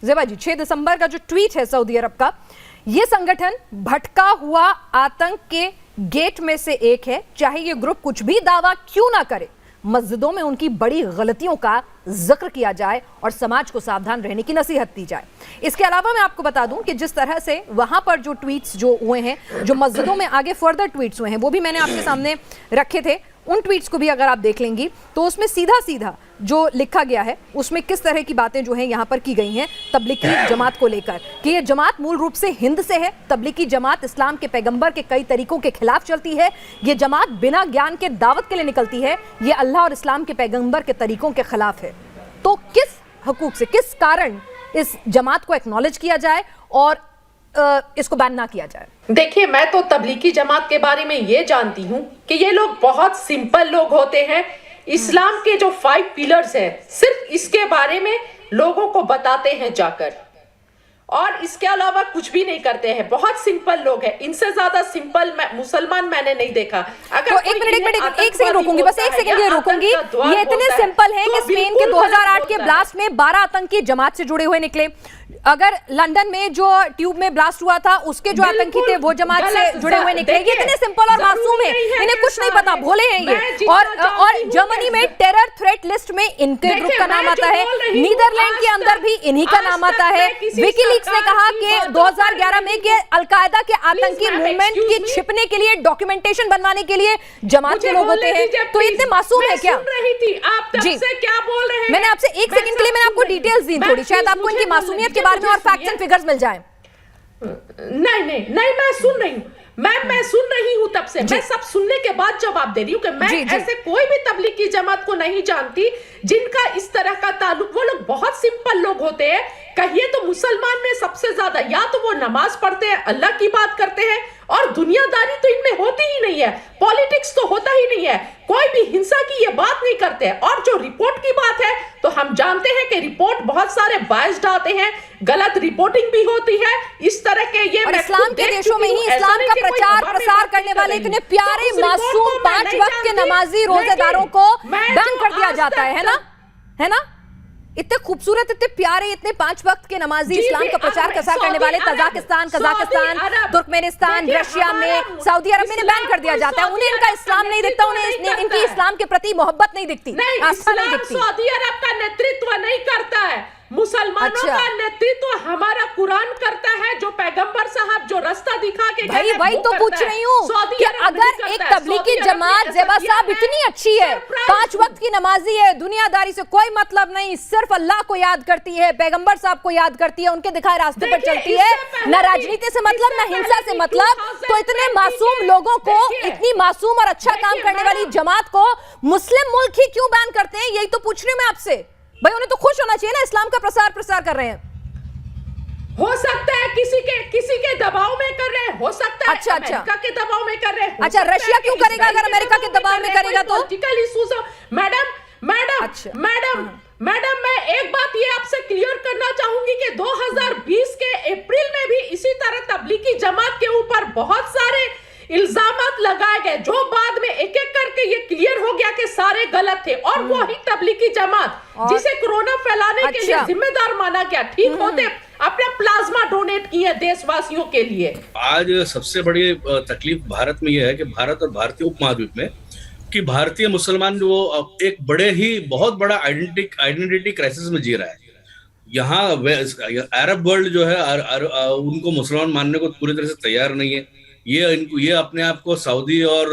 ज़ेबा जी, 6 दिसंबर का जो ट्वीट है सऊदी अरब का, ये संगठन भटका हुआ आतंक के गेट में से एक है। चाहे ये ग्रुप कुछ भी दावा क्यों ना करे, मस्जिदों में उनकी बड़ी गलतियों का जिक्र किया जाए और समाज को सावधान रहने की नसीहत दी जाए। इसके अलावा मैं आपको बता दूं कि जिस तरह से वहां पर जो ट्वीट्स जो हुए हैं, जो मस्जिदों में आगे फर्दर ट्वीट्स हुए हैं, वो भी मैंने आपके सामने रखे थे। उन ट्वीट्स को भी अगर आप देख लेंगी तो उसमें सीधा सीधा जो लिखा गया है, उसमें किस तरह की बातें जो हैं यहाँ पर की गई हैं तबलीगी जमात को लेकर, कि ये जमात मूल रूप से हिंद से है। तबलीगी जमात इस्लाम के पैगंबर के कई तरीकों के खिलाफ चलती है। ये जमात बिना ज्ञान के दावत के लिए निकलती है। ये अल्लाह और इस्लाम के पैगंबर के तरीकों के खिलाफ है। तो किस हकूक से, किस कारण इस जमात को एक्नॉलेज किया जाए और इसको बैन ना किया जाए? देखिए, मैं तो तबलीगी जमात के बारे में ये जानती हूँ कि ये लोग बहुत सिंपल लोग होते हैं। इस्लाम के जो 5 पिलर्स हैं, सिर्फ इसके बारे में लोगों को बताते हैं जाकर, और इसके अलावा कुछ भी नहीं करते हैं। बहुत सिंपल लोग हैं। इनसे ज्यादा सिंपल मुसलमान मैंने नहीं देखा। अगर तो एक सेकंड रोकूंगी, बस एक सेकंड ये रोकूंगी। ये इतने सिंपल हैं कि स्पेन के 2008 के ब्लास्ट में 12 आतंकी जमात से जुड़े हुए निकले। अगर लंदन में जो ट्यूब में ब्लास्ट हुआ था, उसके जो आतंकी थे वो जमात से जुड़े हुए निकले। ये इतने सिंपल और मासूम है, इन्हें कुछ नहीं पता, भोले हैं ये। और जर्मनी में टेरर थ्रेट लिस्ट में इनके ग्रुप का नाम आता है। नीदरलैंड के अंदर भी इन्हीं का नाम आता है। विकीलीक्स ने कहा कि 2011 में कि अलकायदा के आतंकी मूवमेंट की छिपने के लिए, डॉक्यूमेंटेशन बनवाने के लिए जमात के लोग होते हैं। तो इतने मासूम है क्या? जी, क्या बोल रहे हैं? मैंने आपसे एक सेकंड के लिए मैंने आपको डिटेल्स दी थोड़ी, शायद आपको इनकी मासूमियत के बारे में और फैक्ट्स एंड फिगर्स मिल जाएं। नहीं, मैं सुन रही हूँ। मैं सुन रही हूँ तब से। मैं सब सुनने के बाद जवाब दे रही हूँ कि मैं ऐसे कोई भी तबलीगी जमात को नहीं जानती जिनका इस तरह का ताल्लुक। वो लोग बहुत सिंपल लोग होते हैं। कहिए तो मुसलमान में सबसे ज्यादा या तो वो नमाज पढ़ते हैं, अल्लाह की बात करते हैं, और दुनियादारी तो इनमें होती ही नहीं है। पॉलिटिक्स तो होता ही नहीं है। कोई भी हिंसा की ये बात नहीं करते हैं। और जो रिपोर्ट की बात है, तो हम जानते हैं कि रिपोर्ट बहुत सारे बायस्ड आते हैं, गलत रिपोर्टिंग भी होती है। इस तरह के ये इस्लाम के देशों में ही इस्लाम का प्रचार प्रसार करने वाले इतने प्यारे मासूम 5 वक्त के नमाजी रोजेदारों को बैन कर दिया जाता है ना? है ना? इतने खूबसूरत, इतने प्यारे, इतने 5 वक्त के नमाजी इस्लाम का प्रचार प्रसार करने वाले कजाकिस्तान, तुर्कमेनिस्तान, रशिया में, सऊदी अरब में बैन कर दिया जाता है। उन्हें इनका इस्लाम नहीं दिखता, उन्हें इनकी इस्लाम के प्रति मोहब्बत नहीं दिखती, आस्था नहीं दिखती। सऊदी अरब का नेतृत्व नहीं करता है, मुसलमानों का नेतृत्व हमारा कुरान करता है, जो पैगंबर साहब जो रास्ता दिखा के भाई वही तो पूछ रही हूँ कि अगर एक तबलीगी जमात ज़ेबा साहब इतनी अच्छी है, 5 वक्त की नमाजी है, दुनियादारी से कोई मतलब नहीं, सिर्फ अल्लाह को याद करती है, पैगंबर साहब को याद करती है, उनके दिखाए रास्ते पर चलती है, न राजनीति से मतलब न हिंसा से मतलब, तो इतने मासूम लोगों को, इतनी मासूम और अच्छा काम करने वाली जमात को मुस्लिम मुल्क ही क्यों बैन करते हैं? यही तो पूछ रही हूँ मैं आपसे। भाई उन्हें तो खुश होना चाहिए ना, इस्लाम का प्रसार कर रहे हैं। हो सकता है किसी के दबाव में कर रहे हैं, हो सकता है अमेरिका के दबाव में कर रहे हैं। अच्छा, रशिया क्यों करेगा अगर अमेरिका के दबाव में करेगा तो? मैडम मैं एक बात ये आपसे क्लियर करना चाहूंगी कि 2020 के अप्रैल में भी इसी तरह तबलीगी जमात के ऊपर बहुत सारे इल्जामात लगाए गए, जो बाद में एक एक करके ये क्लियर हो गया कि सारे गलत थे। और वही तबलीगी जमात जिसे कोरोना फैलाने के लिए जिम्मेदार माना गया, ठीक होते अपने प्लाज्मा डोनेट किए देशवासियों के लिए। आज सबसे बड़ी तकलीफ भारत में यह है कि भारत और भारतीय उपमहाद्वीप में कि भारतीय मुसलमान जो एक बहुत बड़ा आइडेंटिटी क्राइसिस में जी रहा है। यहाँ अरब वर्ल्ड जो है उनको मुसलमान मानने को पूरी तरह से तैयार नहीं है। ये अपने आप को सऊदी और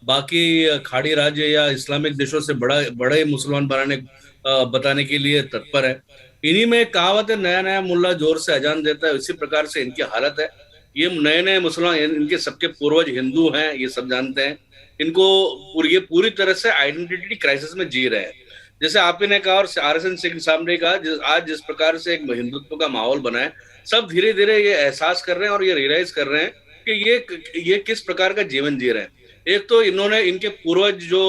बाकी खाड़ी राज्य या इस्लामिक देशों से बड़े मुसलमान बताने के लिए तत्पर है। इन्हीं में कहावत है, नया मुल्ला जोर से अजान देता है। इसी प्रकार से इनकी हालत है। ये नए मुसलमान, इनके सबके पूर्वज हिंदू हैं, ये सब जानते हैं। इनको ये पूरी तरह से आइडेंटिटी क्राइसिस में जी रहे हैं। जैसे आप ही ने कहा और RSN सिंह साहब ने कहा, आज जिस प्रकार से एक हिंदुत्व का माहौल बना है, सब धीरे धीरे ये एहसास कर रहे हैं और ये रियलाइज कर रहे हैं कि ये किस प्रकार का जीवन जी रहे हैं। एक तो इनके पूर्वज जो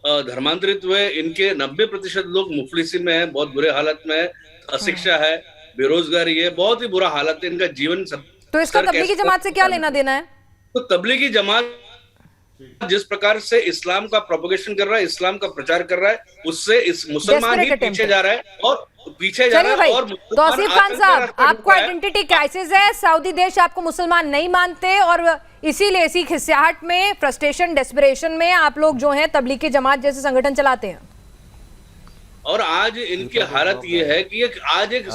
धर्मांतरित हुए, इनके 90% लोग मुफलिसी में है, बहुत बुरे हालत में है, अशिक्षा है, बेरोजगारी है, बहुत ही बुरा हालत है इनका जीवन। तो इसका तबलीगी जमात से क्या लेना देना है? तो तबलीगी जमात जिस प्रकार से इस्लाम का प्रोपोगेशन कर रहा है, इस्लाम का प्रचार कर रहा है, उससे इस मुसलमान ही Desperate पीछे attempt जा रहा है और पीछे जा चलिए रहा है। भाई, और तौसीफ खान साहब, आपको आइडेंटिटी क्राइसिस है, सऊदी देश आपको मुसलमान नहीं मानते और इसीलिए इसी खिस्साहट में, फ्रस्ट्रेशन, डेस्परेशन में आप लोग जो हैं तबलीगी जमात जैसे संगठन चलाते हैं। और आज इनकी हालत ये है कि आज एक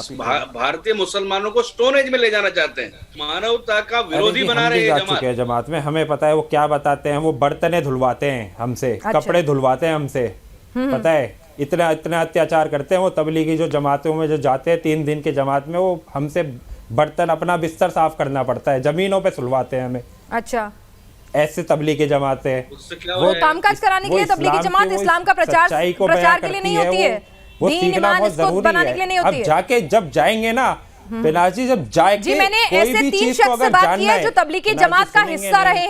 भारतीय मुसलमानों को स्टोन एज में ले जाना चाहते हैं, मानवता का विरोधी बना रहे हैं जमात में। हमें पता है वो क्या बताते हैं, वो बर्तने धुलवाते हैं हमसे, कपड़े धुलवाते हैं हमसे, पता है इतना इतना अत्याचार करते हैं वो तबलीगी जो जमातों में जो जाते हैं 3 दिन के जमात में, वो हमसे बर्तन, अपना बिस्तर साफ करना पड़ता है, जमीनों पे सुलवाते हैं हमें। अच्छा, ऐसे तबलीगी जमात है वो कामकाज कराने के लिए तबलीगी जमात इस्लाम का प्रचार के लिए नहीं होती है, वो दीन सीखना ईमान बहुत इसको जरूरी बनाने के लिए है। नहीं होती अब है। जाके जब जाएंगे ना पिनाजी, जब जाके जी, मैंने कोई ऐसे भी 3 चीज को शख्स से अगर बात की जानना है जो तबलीगी पिनाजी जमात का सुनेंगे हिस्सा नहीं।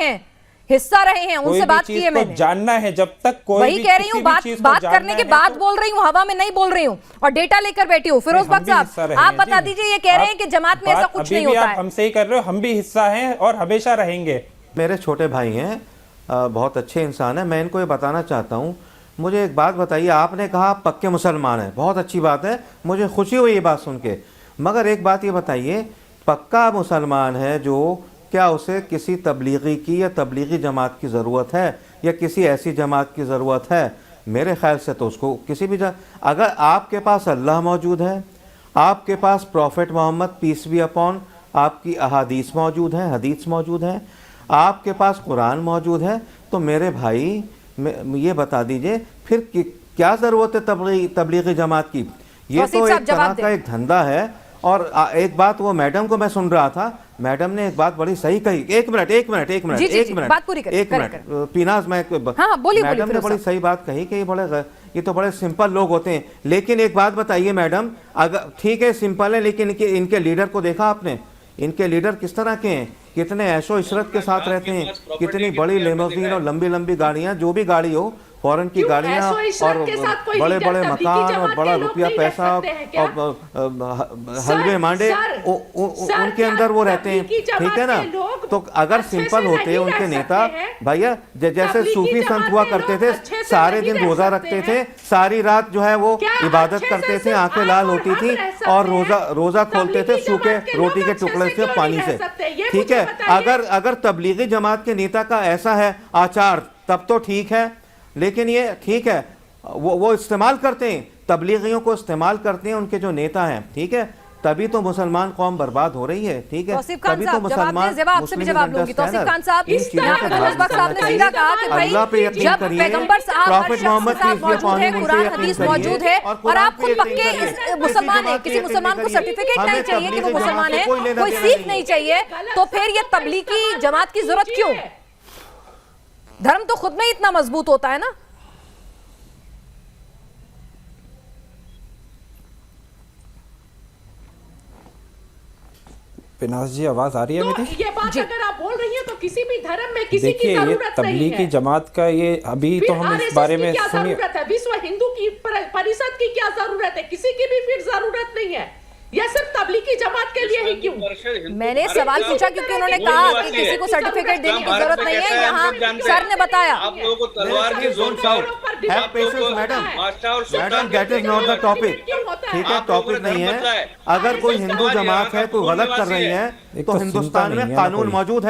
रहे हैं, उनसे बात की है मैंने। जानना है जब तक कोई वही भी कह रही हूँ, बात करने के बाद तो बोल रही हूँ, हवा में नहीं बोल रही हूँ और डेटा लेकर बैठी हूँ। फिरोज बख्श साहब, आप बता दीजिए, ये कह रहे हैं कि जमात में ऐसा कुछ नहीं होता है। हमसे ही कर रहे हो, हम भी हिस्सा हैं और हमेशा रहेंगे। मेरे छोटे भाई हैं, बहुत अच्छे इंसान हैं। मैं इनको ये बताना चाहता हूँ, मुझे एक बात बताइए, आपने कहा आप पक्के मुसलमान हैं, बहुत अच्छी बात है, मुझे खुशी हुई ये बात सुन के। मगर एक बात ये बताइए, पक्का मुसलमान है जो, क्या उसे किसी तबलीगी की या तबलीगी जमात की ज़रूरत है या किसी ऐसी जमात की ज़रूरत है? मेरे ख्याल से तो उसको किसी भी अगर आपके पास अल्लाह मौजूद है, आपके पास prophet Muhammad peace be upon, आपकी अहादीस मौजूद है, हदीस मौजूद है, आपके पास कुरान मौजूद है, तो मेरे भाई ये बता दीजिए फिर क्या ज़रूरत है तबलीगी जमात की? ये तो एक तरह का एक धंधा है। और एक बात, वो मैडम को मैं सुन रहा था, मैडम ने एक बात बड़ी सही कही। एक मिनट पीनाज, मैडम ने बड़ी सही बात कही कि ये तो बड़े सिंपल लोग होते हैं। लेकिन एक बात बताइए मैडम, अगर ठीक है सिंपल है, लेकिन इनके लीडर को देखा आपने? इनके लीडर किस तरह के हैं? कितने ऐशो इशरत के साथ रहते हैं, कितनी बड़ी लेमोजीन और लंबी लंबी गाड़ियां, जो भी गाड़ी हो, फॉरेन की गाड़ियां और बड़े बड़े मकान और बड़ा रुपया पैसा और हलवे मांडे उनके अंदर वो रहते हैं, ठीक है ना? तो अगर सिंपल होते उनके नेता भैया, जैसे सूफी संत हुआ करते थे, सारे दिन रोजा रखते थे, सारी रात जो है वो इबादत करते थे, आंखें लाल होती थी और रोजा खोलते थे सूखे रोटी के टुकड़े से, पानी से, ठीक है? अगर तबलीगी जमात के नेता का ऐसा है आचार, तब तो ठीक है। लेकिन ये ठीक है, वो इस्तेमाल करते हैं, तबलीगियों को इस्तेमाल करते हैं उनके जो नेता हैं, ठीक है? तभी तो मुसलमान कौम बर्बाद हो रही है, ठीक है? तभी तो मुसलमान आपसे जवाब लूंगी। तौसीफ खान साहब, साहब ने सीधा कहा कि भाई जब पैगंबर साहब मौजूद है, कुरान हदीस मौजूद है और आप खुद पक्के मुसलमान हैं, किसी मुसलमान को सर्टिफिकेट नहीं चाहिए कि वो मुसलमान है, कोई सीख नहीं चाहिए, तो फिर ये तबलीगी जमात की जरूरत क्यों? धर्म तो खुद में ही इतना मजबूत होता है ना। पिनाज जी, आवाज आ रही है मेरी? ये बात अगर आप बोल रही हैं तो किसी भी धर्म में किसी की जरूरत नहीं है। तबलीगी जमात का ये अभी तो हम इस बारे में सुनिए, विश्व हिंदू की परिषद की क्या जरूरत है? किसी की भी फिर जरूरत नहीं है। यह सिर्फ तबलीगी जमात के लिए ही क्यों? मैंने सवाल पूछा क्योंकि उन्होंने कहा कि किसी को सर्टिफिकेट देने की जरूरत नहीं है। यहाँ सर ने बताया आप लोगों को तलवार की zone madam, that is not the topic, ठीक है? टॉपिक नहीं है। अगर कोई हिंदू जमात है, कोई गलत कर रही है, तो हिंदुस्तान में कानून मौजूद है।